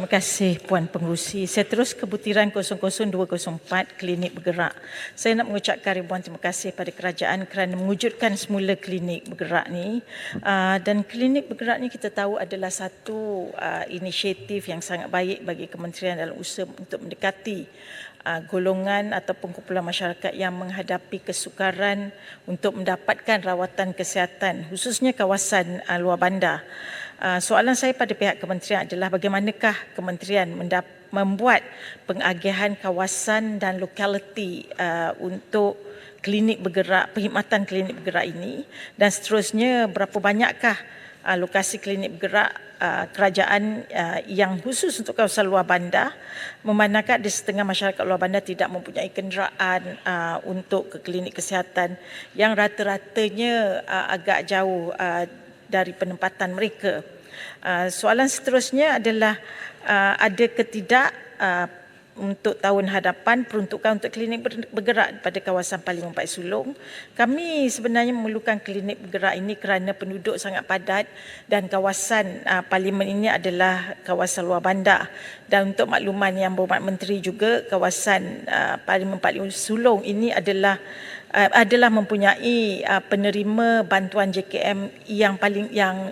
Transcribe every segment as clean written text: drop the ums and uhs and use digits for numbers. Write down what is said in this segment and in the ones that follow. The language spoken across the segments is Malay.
kasih Puan Pengerusi. Saya terus ke butiran 00204 Klinik Bergerak. Saya nak mengucapkan ribuan terima kasih pada kerajaan kerana mewujudkan semula Klinik Bergerak ni. Dan Klinik Bergerak ni kita tahu adalah satu inisiatif yang sangat baik bagi Kementerian dalam usaha untuk mendekati golongan ataupun kumpulan masyarakat yang menghadapi kesukaran untuk mendapatkan rawatan kesihatan, khususnya kawasan luar bandar. Soalan saya pada pihak kementerian adalah bagaimanakah kementerian membuat pengagihan kawasan dan lokaliti untuk klinik bergerak, perkhidmatan klinik bergerak ini, dan seterusnya berapa banyakkah lokasi klinik bergerak kerajaan yang khusus untuk kawasan luar bandar, memandangkan ada setengah masyarakat luar bandar tidak mempunyai kenderaan untuk ke klinik kesihatan yang rata-ratanya agak jauh dari penempatan mereka. Soalan seterusnya adalah ada ke tidak untuk tahun hadapan peruntukan untuk klinik bergerak pada kawasan Parlimen Pak Sulong. Kami sebenarnya memerlukan klinik bergerak ini kerana penduduk sangat padat dan kawasan Parlimen ini adalah kawasan luar bandar. Dan untuk makluman Yang Berhormat Menteri juga, kawasan Parlimen Pak Sulong ini adalah mempunyai penerima bantuan JKM yang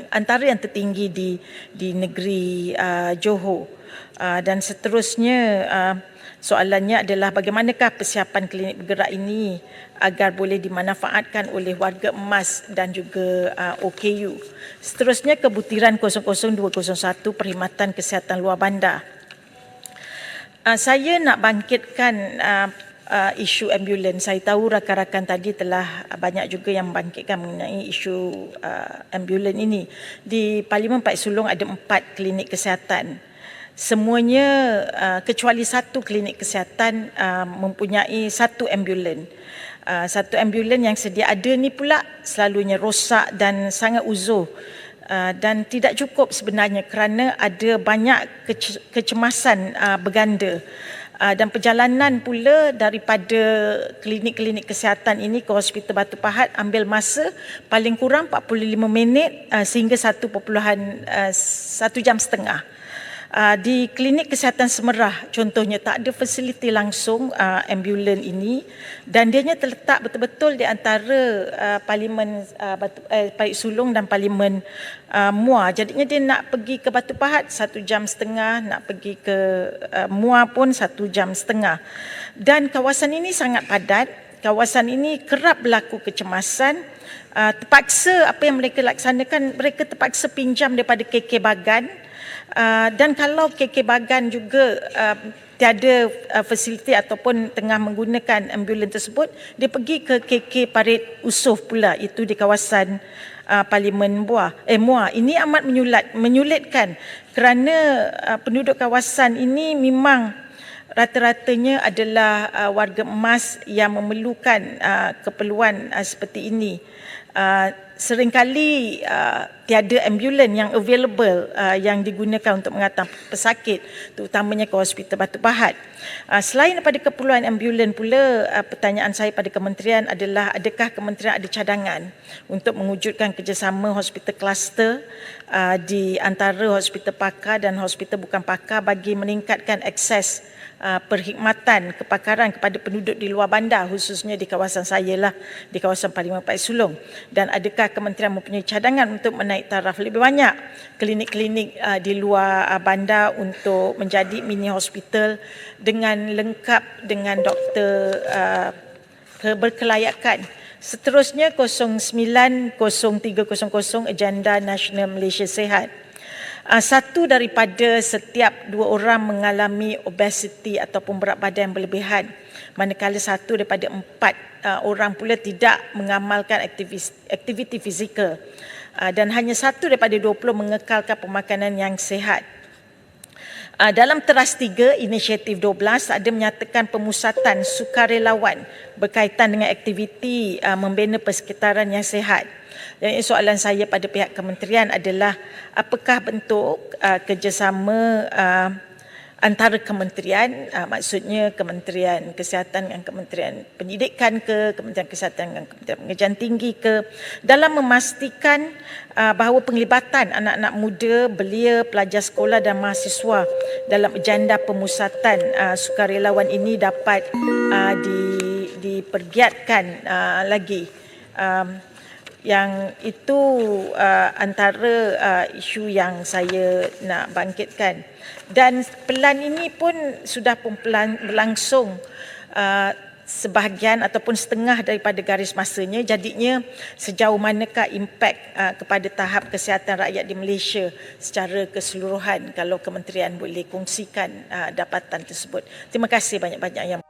antara yang tertinggi di negeri Johor. Dan seterusnya soalannya adalah bagaimanakah persiapan klinik bergerak ini agar boleh dimanfaatkan oleh warga emas dan juga OKU. Seterusnya ke butiran 00201 perkhidmatan kesihatan luar bandar. Saya nak bangkitkan isu ambulans. Saya tahu rakan-rakan tadi telah banyak juga yang membangkitkan mengenai isu ambulans ini. Di Parlimen Pak Sulong ada 4 klinik kesihatan. Semuanya kecuali satu klinik kesihatan mempunyai satu ambulans. Satu ambulans yang sedia ada ni pula selalunya rosak dan sangat uzur. Dan tidak cukup sebenarnya kerana ada banyak kecemasan berganda. Dan perjalanan pula daripada klinik-klinik kesihatan ini ke Hospital Batu Pahat ambil masa paling kurang 45 minit sehingga 1 jam setengah. Di klinik kesihatan Semerah contohnya tak ada fasiliti langsung ambulans ini, dan dianya terletak betul-betul di antara Parlimen Pak Sulong dan Parlimen Muar. Jadinya dia nak pergi ke Batu Pahat 1 jam setengah, nak pergi ke Muar pun 1 jam setengah. Dan kawasan ini sangat padat, kawasan ini kerap berlaku kecemasan. Terpaksa apa yang mereka laksanakan, mereka terpaksa pinjam daripada KK Bagan. Dan kalau KK Bagan juga tiada fasiliti ataupun tengah menggunakan ambulans tersebut, dia pergi ke KK Parit Usuh pula, itu di kawasan Parlimen Muar. Ini amat menyulitkan kerana penduduk kawasan ini memang rata-ratanya adalah warga emas yang memerlukan keperluan seperti ini. Seringkali tiada ambulans yang available yang digunakan untuk menghantar pesakit, terutamanya ke Hospital Batu Pahat. Selain daripada keperluan ambulans pula, pertanyaan saya pada kementerian adalah adakah kementerian ada cadangan untuk mewujudkan kerjasama hospital kluster di antara hospital pakar dan hospital bukan pakar bagi meningkatkan akses perkhidmatan kepakaran kepada penduduk di luar bandar, khususnya di kawasan saya lah, di kawasan Parlimen Pak Sulong. Dan adakah kementerian mempunyai cadangan untuk menaik taraf lebih banyak klinik-klinik di luar bandar untuk menjadi mini hospital dengan lengkap dengan doktor berkelayakan. Seterusnya 090300 Agenda Nasional Malaysia Sihat. Satu daripada setiap 2 orang mengalami obesiti ataupun berat badan yang berlebihan, manakala satu daripada 4 orang pula tidak mengamalkan aktiviti fizikal, dan hanya satu daripada 20 mengekalkan pemakanan yang sihat. Dalam Teras 3 Inisiatif 12 ada menyatakan pemusatan sukarelawan berkaitan dengan aktiviti membina persekitaran yang sihat. Jadi soalan saya pada pihak kementerian adalah apakah bentuk kerjasama antara kementerian, maksudnya Kementerian Kesihatan dengan Kementerian Pendidikan Kementerian Kesihatan dengan Kementerian Pengajian Tinggi dalam memastikan bahawa penglibatan anak-anak muda, belia, pelajar sekolah dan mahasiswa dalam agenda pemusatan sukarelawan ini dapat dipergiatkan lagi. Yang itu antara isu yang saya nak bangkitkan. Dan pelan ini pun sudah berlangsung sebahagian ataupun setengah daripada garis masanya. Jadinya sejauh manakah impak kepada tahap kesihatan rakyat di Malaysia secara keseluruhan kalau kementerian boleh kongsikan dapatan tersebut. Terima kasih banyak-banyak yang